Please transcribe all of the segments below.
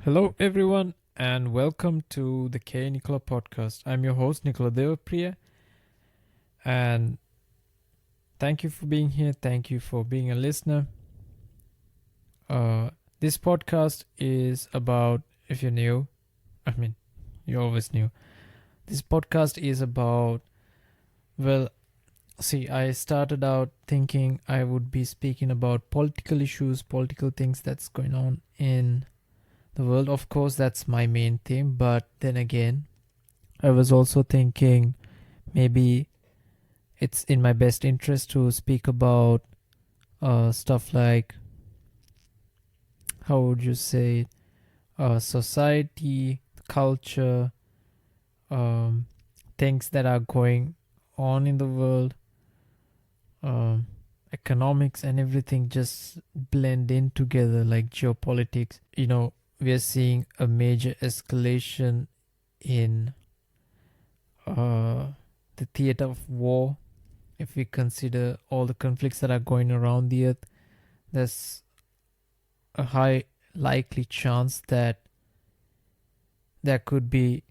Hello, everyone, and welcome to the K Nicola podcast. I'm your host, Nicola Devapriya, and thank you for being here. Thank you for being a listener. This podcast is about, if you're new, I mean, you're always new. This podcast is about, well, see, I started out thinking I would be speaking about political issues, political things that's going on in the world. Of course, that's my main theme, but then again, I was also thinking maybe it's in my best interest to speak about stuff like, how would you say, society, culture, um, things that are going on in the world, um, economics, and everything just blend in together like geopolitics. We are seeing a major escalation in the theater of war. If we consider all the conflicts that are going around the earth, there's a high likely chance that there could be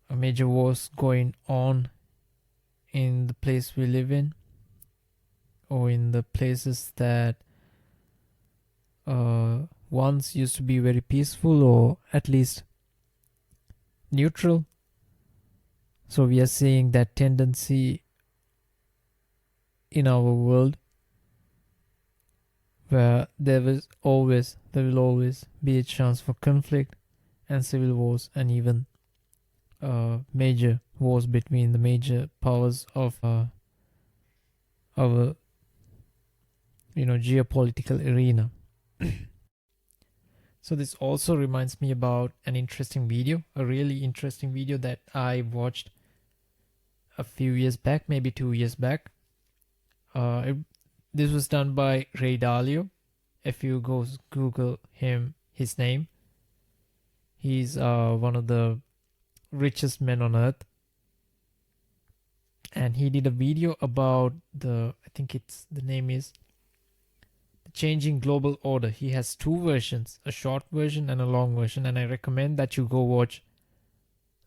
a major wars going on in the place we live in, or in the places that once used to be very peaceful or at least neutral. So we are seeing that tendency in our world, where there will always be a chance for conflict and civil wars, and even major wars between the major powers of our geopolitical arena. So this also reminds me about a really interesting video that I watched a few years back, maybe 2 years back. This was done by Ray Dalio. If you go Google his name, he's one of the richest men on earth, and he did a video about the name is the changing global order. He has two versions, a short version and a long version, and I recommend that you go watch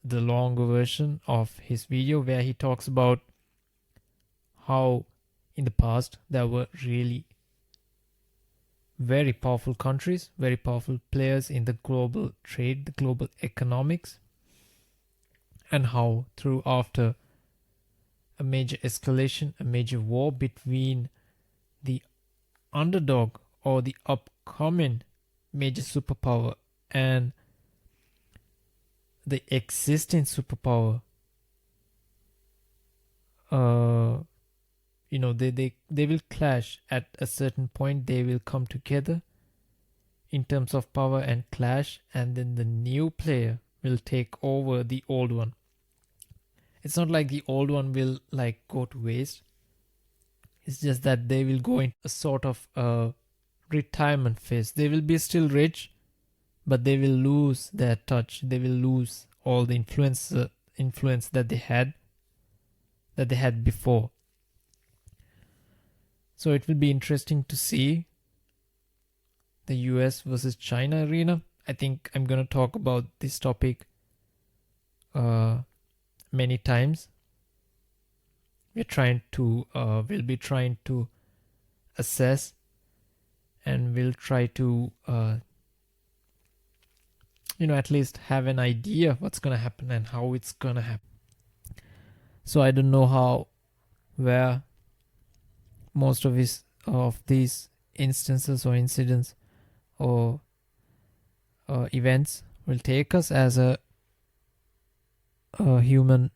the longer version of his video, where he talks about how in the past there were really very powerful countries, very powerful players in the global trade, the global economics, and how through after a major escalation, a major war between the underdog or the upcoming major superpower and the existing superpower, they will clash at a certain point. They will come together in terms of power and clash, and then the new player will take over the old one. It's not like the old one will like go to waste. It's just that they will go in a sort of retirement phase. They will be still rich, but they will lose their touch. They will lose all the influence that they had before. So it will be interesting to see the US versus China arena. I think I'm going to talk about this topic many times. We'll be trying to assess, and we'll try to at least have an idea what's going to happen and how it's going to happen. So I don't know where most of these instances or incidents or events will take us as a human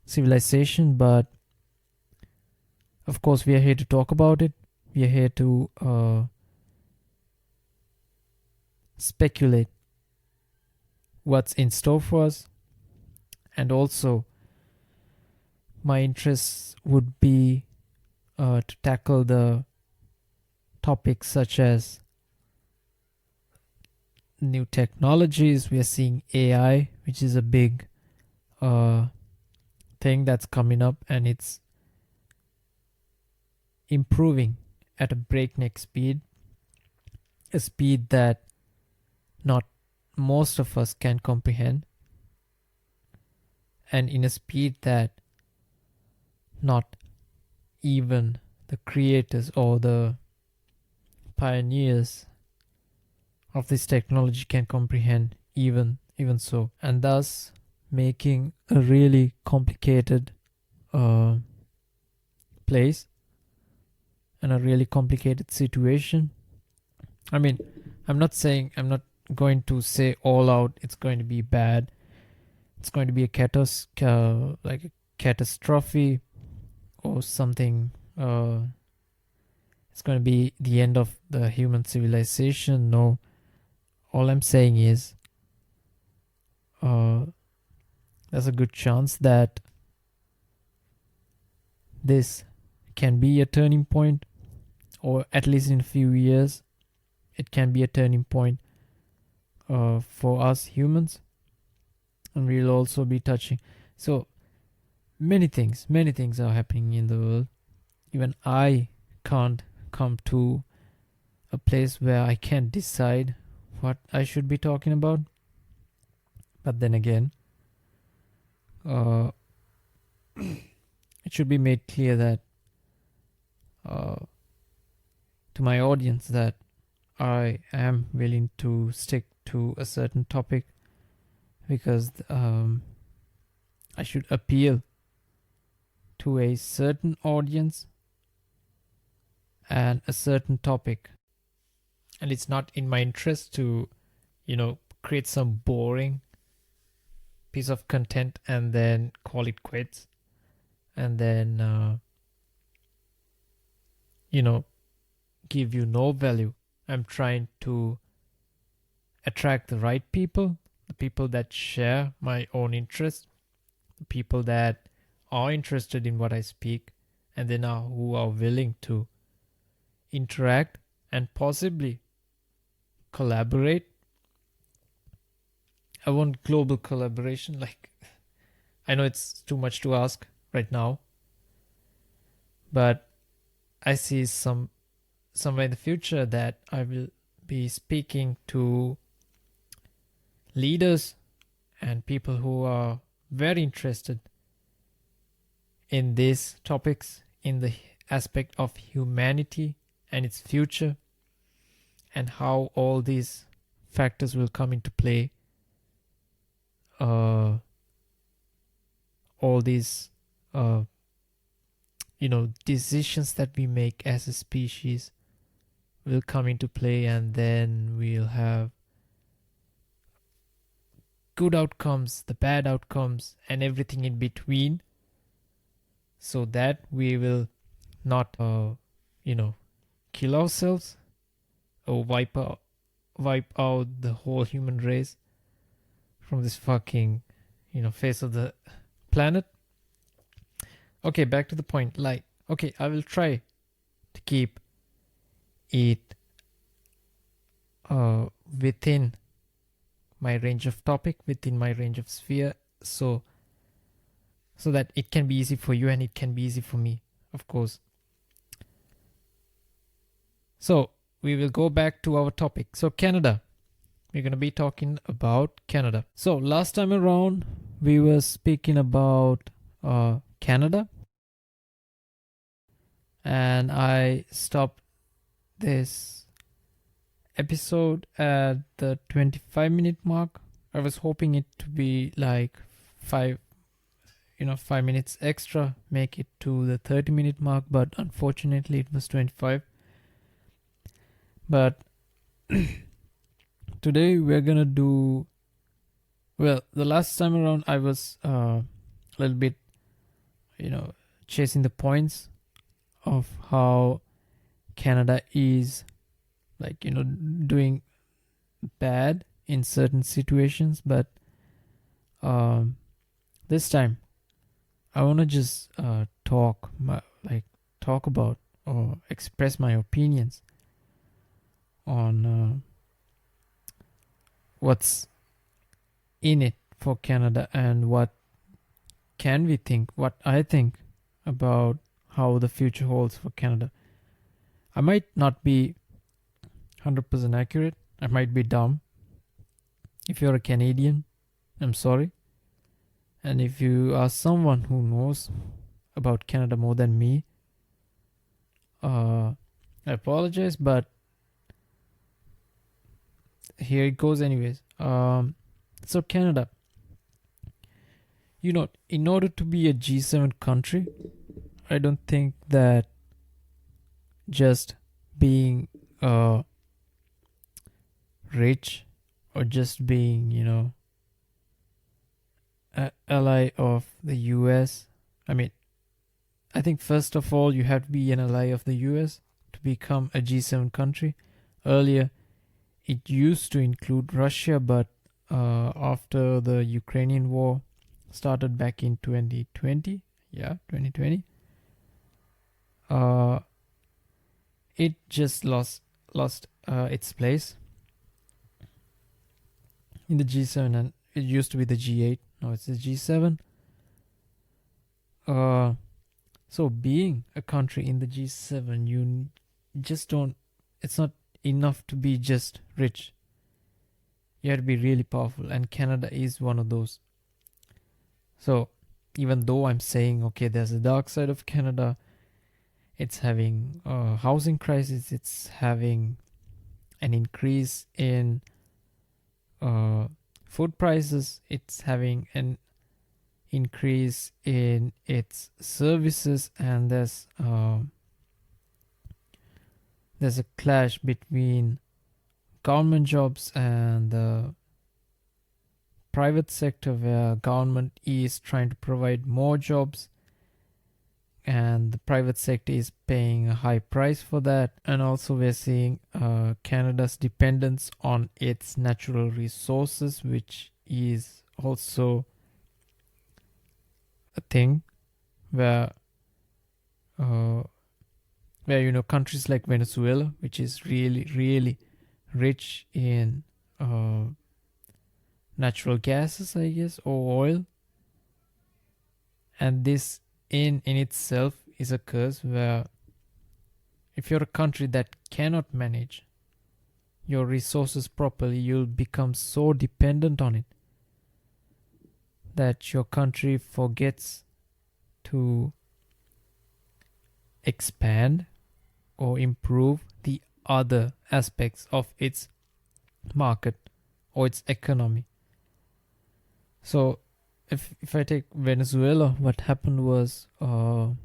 civilization, but of course we are here to talk about it. We are here to speculate what's in store for us, and also my interests would be to tackle the topics such as new technologies. We are seeing AI, which is a big thing that's coming up, and it's improving at a breakneck speed, a speed that not most of us can comprehend, and in a speed that not even the creators or the pioneers of this technology can comprehend, even so, and thus making a really complicated place and a really complicated situation. I mean, I'm not going to say all out it's going to be bad. It's going to be a catastrophe or something. It's going to be the end of the human civilization. No, all I'm saying is there's a good chance that this can be a turning point, or at least in a few years it can be a turning point for us humans, and we'll also be touching. So many things are happening in the world. Even I can't come to a place where I can decide what I should be talking about. But then again, it should be made clear that to my audience that I am willing to stick to a certain topic, because I should appeal to a certain audience and a certain topic. And it's not in my interest to, create some boring piece of content and then call it quits, and then, give you no value. I'm trying to attract the right people, the people that share my own interest, the people that are interested in what I speak, and then who are willing to interact and possibly collaborate. I want global collaboration. I know it's too much to ask right now, but I see somewhere in the future that I will be speaking to leaders and people who are very interested in these topics, in the aspect of humanity and its future, and how all these factors will come into play. All these decisions that we make as a species will come into play, and then we'll have good outcomes, the bad outcomes, and everything in between, so that we will not kill ourselves or wipe out the whole human race from this fucking face of the planet. Okay, back to the point. I will try to keep it within my range of topic, within my range of sphere, so that it can be easy for you and it can be easy for me, of course. So we will go back to our topic. So Canada, we're going to be talking about Canada. So last time around we were speaking about Canada, and I stopped this episode at the 25-minute mark. I was hoping it to be like 5 minutes extra, make it to the 30-minute mark, but unfortunately it was 25. But today we're gonna do, well, the last time around I was a little bit chasing the points of how Canada is doing bad in certain situations, but this time I want to just talk about or express my opinions on what's in it for Canada, and what I think about how the future holds for Canada. I might not be 100% accurate. I might be dumb. If you're a Canadian, I'm sorry. And if you are someone who knows about Canada more than me, I apologize, but here it goes anyways. So Canada, in order to be a G7 country, I don't think that just being rich or just being, an ally of the US. I mean, I think first of all, you have to be an ally of the US to become a G7 country. Earlier, it used to include Russia, but after the Ukrainian war started back in 2020, 2020, it just lost its place in the G7, and it used to be the G8. Now it's the G7. So being a country in the G7, you just don't. It's not enough to be just rich. You have to be really powerful, and Canada is one of those. So even though I'm saying, okay, there's a dark side of Canada, it's having a housing crisis, it's having an increase in food prices, it's having an increase in its services, and there's a clash between government jobs and the private sector, where government is trying to provide more jobs and the private sector is paying a high price for that. And also we're seeing Canada's dependence on its natural resources, which is also a thing where countries like Venezuela, which is really, really rich in natural gases, I guess, or oil. And this in itself is a curse, where if you're a country that cannot manage your resources properly, you'll become so dependent on it that your country forgets to expand or improve the other aspects of its market or its economy. So if I take Venezuela, what happened was the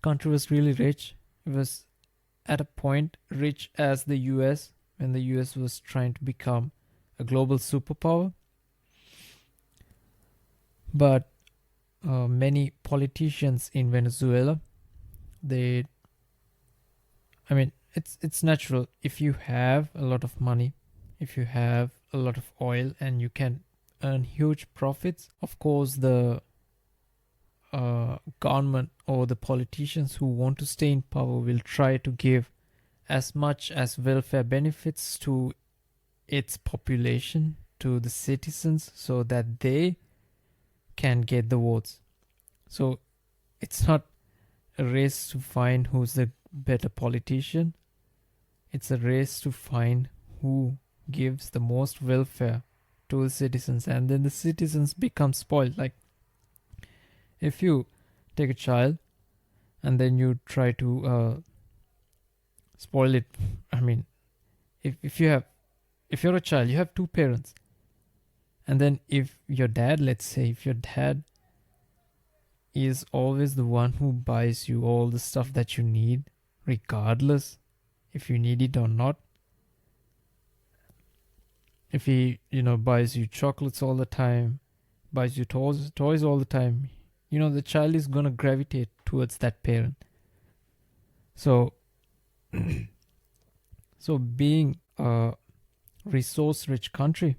country was really rich. It was at a point rich as the US, when the US was trying to become a global superpower. But many politicians in Venezuela, it's natural. If you have a lot of money, if you have a lot of oil, and you can earn huge profits, of course the government or the politicians who want to stay in power will try to give as much as welfare benefits to its population, to the citizens, so that they can get the votes. So it's not a race to find who's the better politician. It's a race to find who gives the most welfare to the citizens, and then the citizens become spoiled. Like, if you take a child and then you try to spoil it, if you're a child, you have two parents, and then if your dad is always the one who buys you all the stuff that you need, regardless if you need it or not. If he, buys you chocolates all the time, buys you toys all the time, the child is going to gravitate towards that parent. So, being a resource-rich country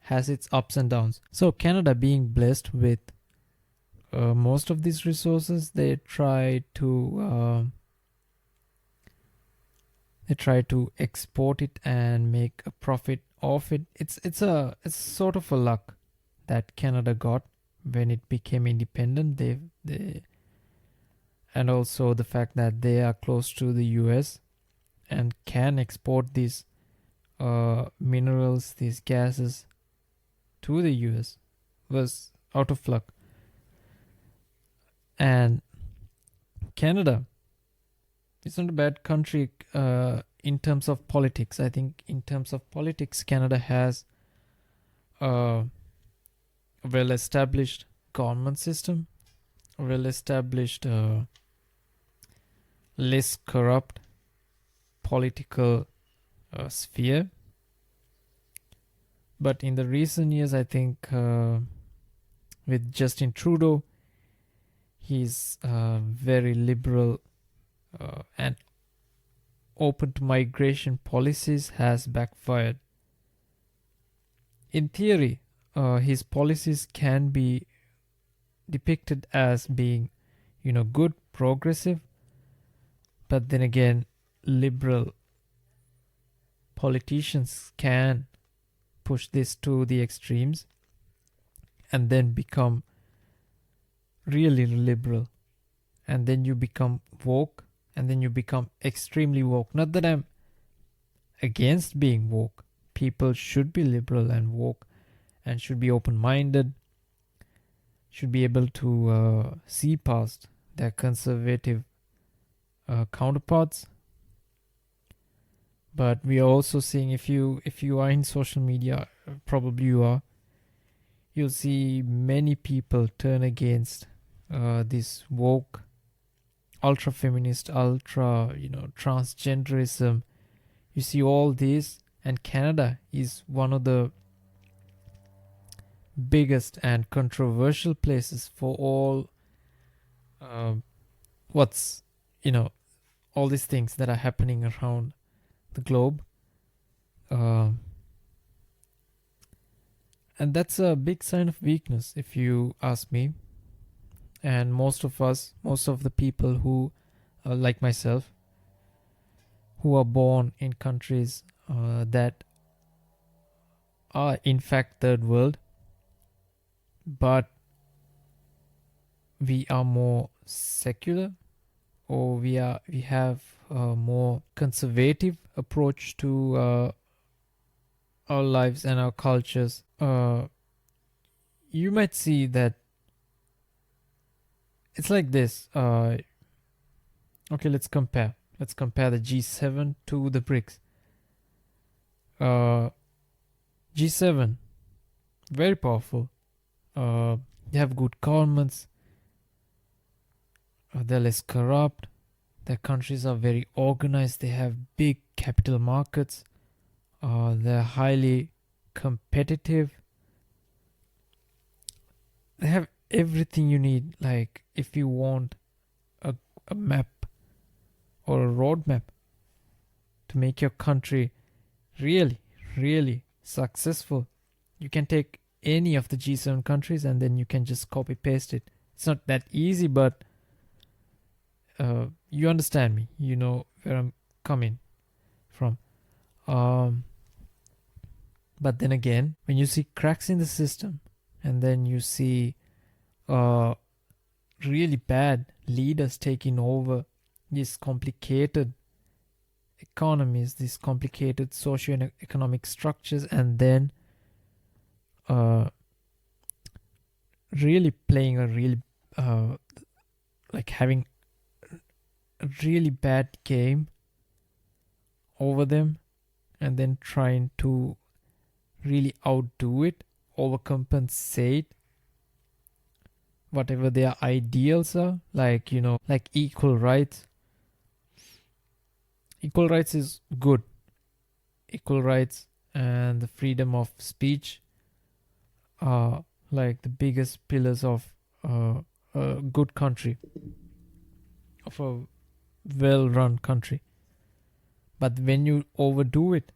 has its ups and downs. So Canada, being blessed with most of these resources, they try to export it and make a profit off it. It's sort of a luck that Canada got when it became independent. They and also the fact that they are close to the US and can export these minerals, these gases to the US was out of luck. And Canada, it's not a bad country in terms of politics. I think in terms of politics, Canada has a well-established government system, a well-established, less corrupt political sphere. But in the recent years, I think with Justin Trudeau, he's very liberal and open to migration policies has backfired. In theory, his policies can be depicted as being, good, progressive, but then again, liberal politicians can push this to the extremes and then become really liberal, and then you become woke, and then you become extremely woke. Not that I'm against being woke. People should be liberal and woke and should be open-minded, should be able to see past their conservative counterparts. But we are also seeing, if you are in social media, probably you are, you'll see many people turn against this woke, ultra feminist, ultra transgenderism. You see all this, and Canada is one of the biggest and controversial places for all all these things that are happening around the globe, and that's a big sign of weakness, if you ask me. And most of the people who, like myself, who are born in countries that are in fact third world, but we are more secular, or we have a more conservative approach to our lives and our cultures. You might see that it's like this. Okay, let's compare the G7 to the BRICS. G7, very powerful. They have good governments. They're less corrupt. Their countries are very organized. They have big capital markets. They're highly competitive. They have everything you need. Like, if you want a map or a roadmap to make your country really, really successful, you can take any of the G7 countries and then you can just copy paste it. It's not that easy, but you understand me. You know where I'm coming from. But then again, when you see cracks in the system, and then you see really bad leaders taking over these complicated economies, these complicated socio-economic structures, and then really playing a really like having a really bad game over them, and then trying to really outdo it, overcompensate whatever their ideals are, like like equal rights. Equal rights is good. Equal rights and the freedom of speech are like the biggest pillars of a good country, of a well-run country. But when you overdo it,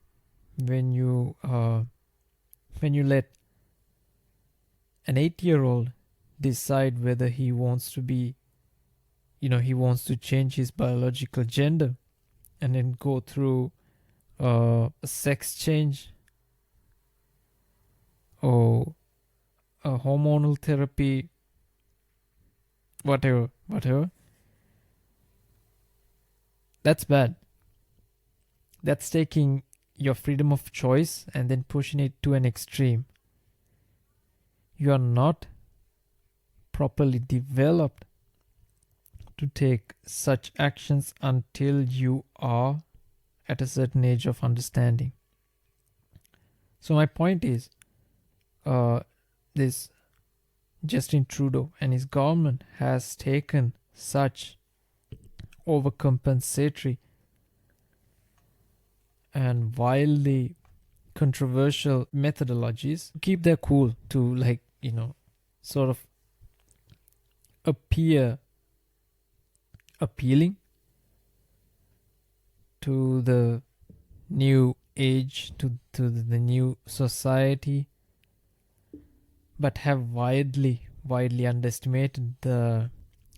when you let an 8-year-old decide whether he wants to be, he wants to change his biological gender, and then go through a sex change or a hormonal therapy, whatever, that's bad. That's taking your freedom of choice and then pushing it to an extreme. You are not properly developed to take such actions until you are at a certain age of understanding. So my point is, this Justin Trudeau and his government has taken such overcompensatory and wildly controversial methodologies to keep their cool, to sort of appear appealing to the new age, to the new society, but have widely underestimated the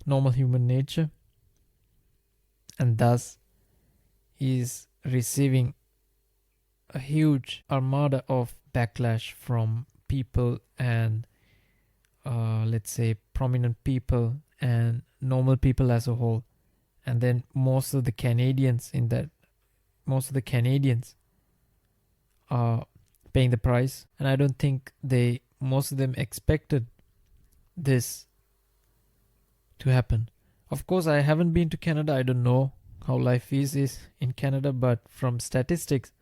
normal human nature, and thus is receiving a huge armada of backlash from people and let's say prominent people and normal people as a whole. And then most of the Canadians are paying the price, and I don't think most of them expected this to happen. Of course, I haven't been to Canada. I don't know how life is in Canada, but from statistics,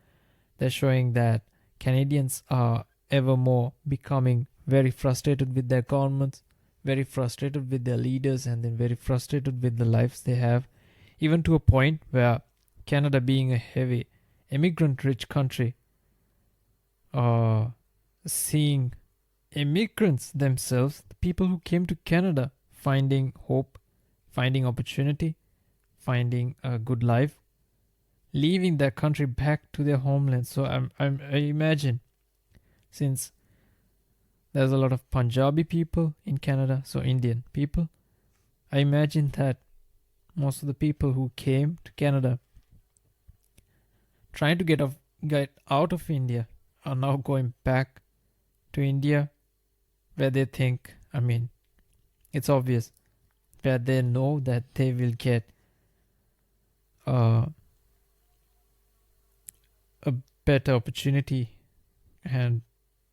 they're showing that Canadians are ever more becoming very frustrated with their governments, very frustrated with their leaders, and then very frustrated with the lives they have, even to a point where Canada, being a heavy immigrant-rich country, seeing immigrants themselves, the people who came to Canada, finding hope, finding opportunity, finding a good life, leaving their country back to their homeland. So I imagine, since there's a lot of Punjabi people in Canada, so Indian people, I imagine that most of the people who came to Canada trying to get out of India are now going back to India, where they think, it's obvious, where they know that they will get a better opportunity and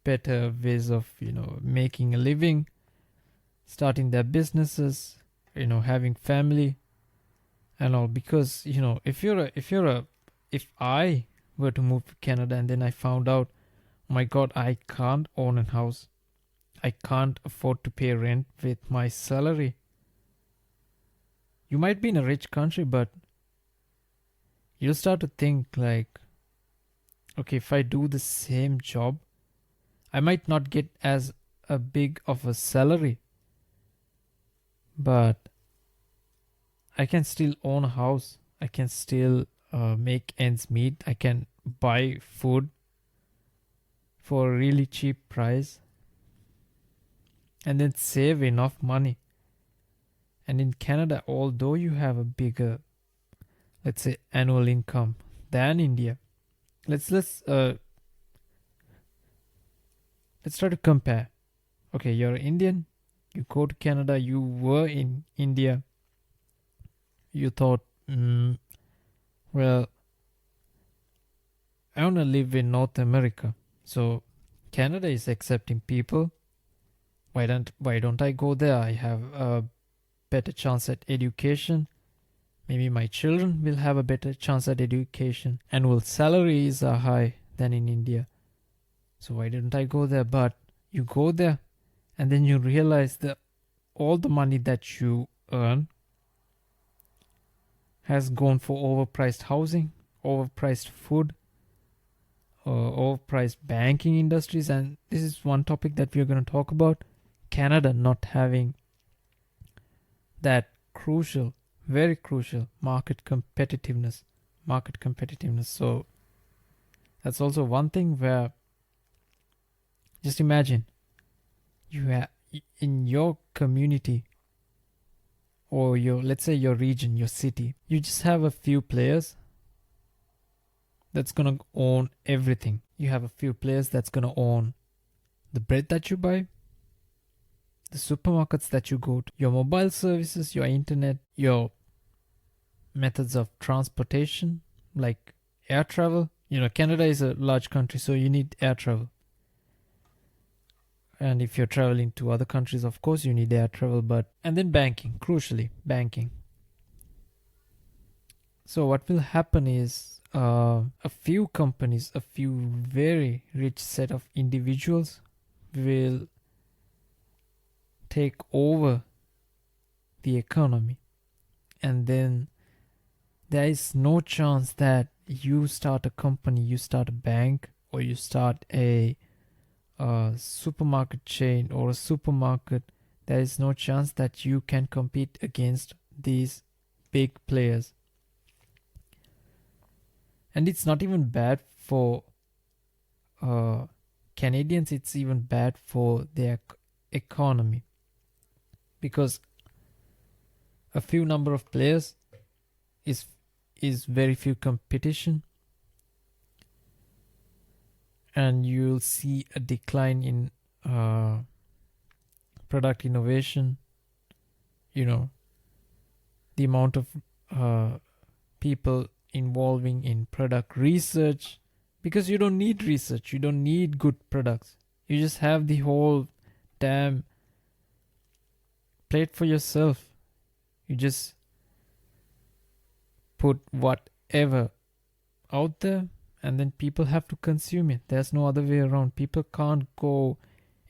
better ways of making a living, starting their businesses, having family and all. Because if I were to move to Canada and then I found out, oh my God, I can't own a house, I can't afford to pay rent with my salary. You might be in a rich country, but you'll start to think like, okay, if I do the same job, I might not get as a big of a salary, but I can still own a house. I can still make ends meet. I can buy food for a really cheap price and then save enough money. And in Canada, although you have a bigger, let's say, annual income than India, let's try to compare. Okay, you're Indian, you go to Canada, you were in India, you thought, well, I want to live in North America, so Canada is accepting people. Why don't I go there? I have a better chance at education. Maybe my children will have a better chance at education. Annual salaries are high than in India. So why didn't I go there? But you go there and then you realize that all the money that you earn has gone for overpriced housing, overpriced food, overpriced banking industries. And this is one topic that we're going to talk about. Canada not having that crucial, very crucial market competitiveness. So that's also one thing where, just imagine, you have in your community or let's say your region, your city, you just have a few players that's gonna own everything. You have a few players that's gonna own the bread that you buy, the supermarkets that you go to, your mobile services, your internet, your methods of transportation like air travel. Canada is a large country, so you need air travel. And if you're traveling to other countries, of course you need air travel. And then banking, crucially, banking. So what will happen is a few companies, a few very rich set of individuals will take over the economy, and then there is no chance that you start a company, you start a bank, or you start a supermarket chain or a supermarket. There is no chance that you can compete against these big players. And it's not even bad for Canadians, it's even bad for their economy, because a few number of players is very few competition, and you'll see a decline in product innovation. The amount of people involving in product research, because you don't need research, you don't need good products, you just have the whole damn plate for yourself. You just put whatever out there, and then people have to consume it. There's no other way around. People can't go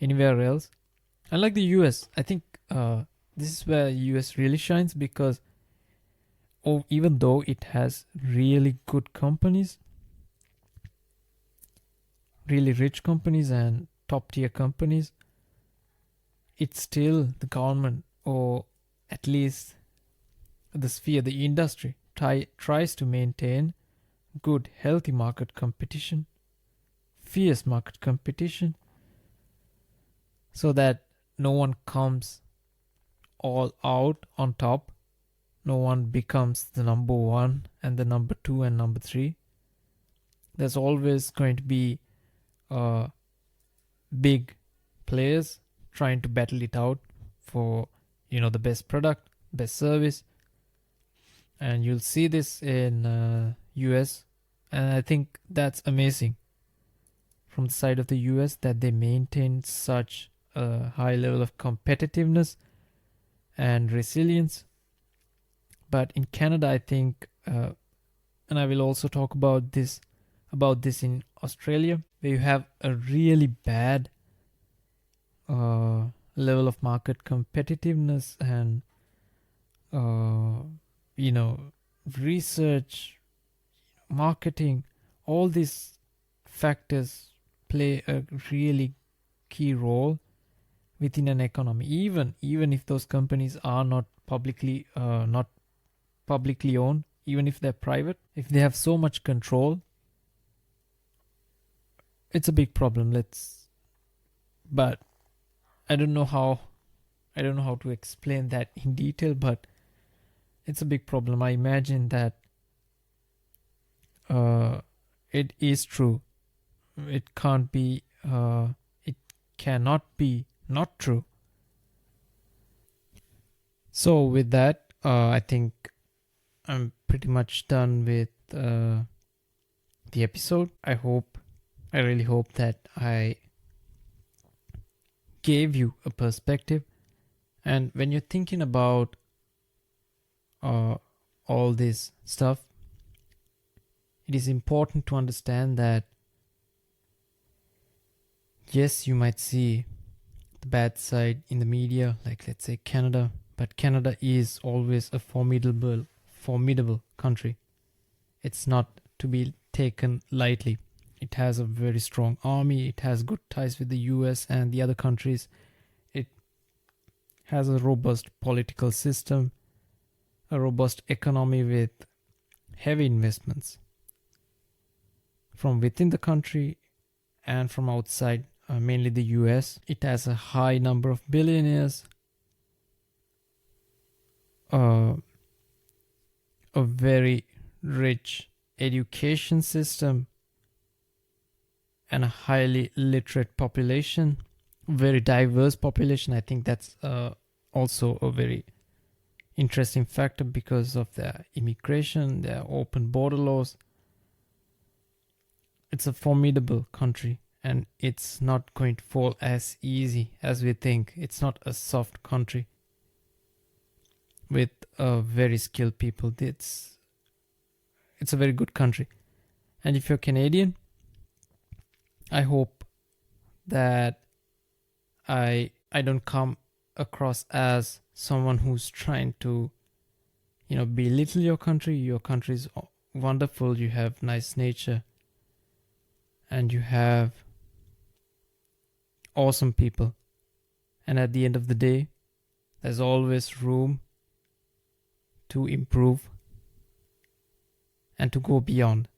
anywhere else. Unlike the US, I think this is where US really shines, because even though it has really good companies, really rich companies and top tier companies, it's still the government, or at least the sphere, the industry, tries to maintain good, healthy market competition, fierce market competition, so that no one comes all out on top. No one becomes the number one and the number two and number three. There's always going to be big players trying to battle it out for the best product, best service. And you'll see this in US, and I think that's amazing from the side of the US, that they maintain such a high level of competitiveness and resilience. But in Canada, I think, and I will also talk about this in Australia, where you have a really bad level of market competitiveness, and research, marketing, all these factors play a really key role within an economy. Even if those companies are not publicly owned, even if they're private, if they have so much control, it's a big problem. But I don't know how to explain that in detail, but it's a big problem. I imagine that it is true. It can't be. It cannot be not true. So with that, I think I'm pretty much done with the episode. I really hope that I gave you a perspective. And when you're thinking about all this stuff, it is important to understand that yes, you might see the bad side in the media, like let's say Canada, but Canada is always a formidable country. It's not to be taken lightly. It has a very strong army, it has good ties with the US and the other countries. It has a robust political system, a robust economy with heavy investments from within the country and from outside, mainly the US. It has a high number of billionaires, a very rich education system, and a highly literate population, very diverse population. I think that's also a very interesting factor because of their immigration, their open border laws. it's a formidable country, and it's not going to fall as easy as we think. It's not a soft country with very skilled people. It's a very good country. And if you're Canadian, I hope that I don't come across as someone who's trying to, belittle your country. Your country is wonderful. You have nice nature, and you have awesome people. And at the end of the day, there's always room to improve and to go beyond.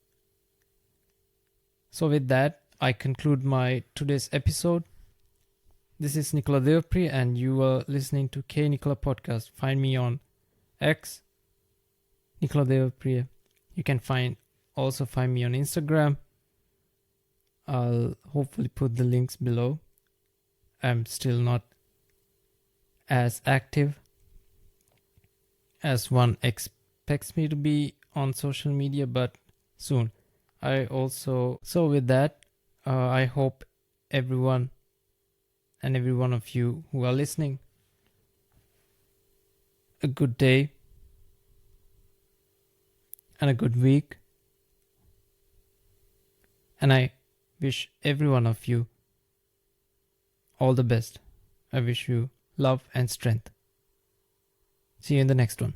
So with that, I conclude my today's episode. This is Nicola Deopriya, and you are listening to K Nicola Podcast. Find me on X, Nicola Deopriya. You can also find me on Instagram. I'll hopefully put the links below. I'm still not as active as one expects me to be on social media, but soon. So with that, I hope everyone and every one of you who are listening a good day and a good week. And I wish every one of you all the best. I wish you love and strength. See you in the next one.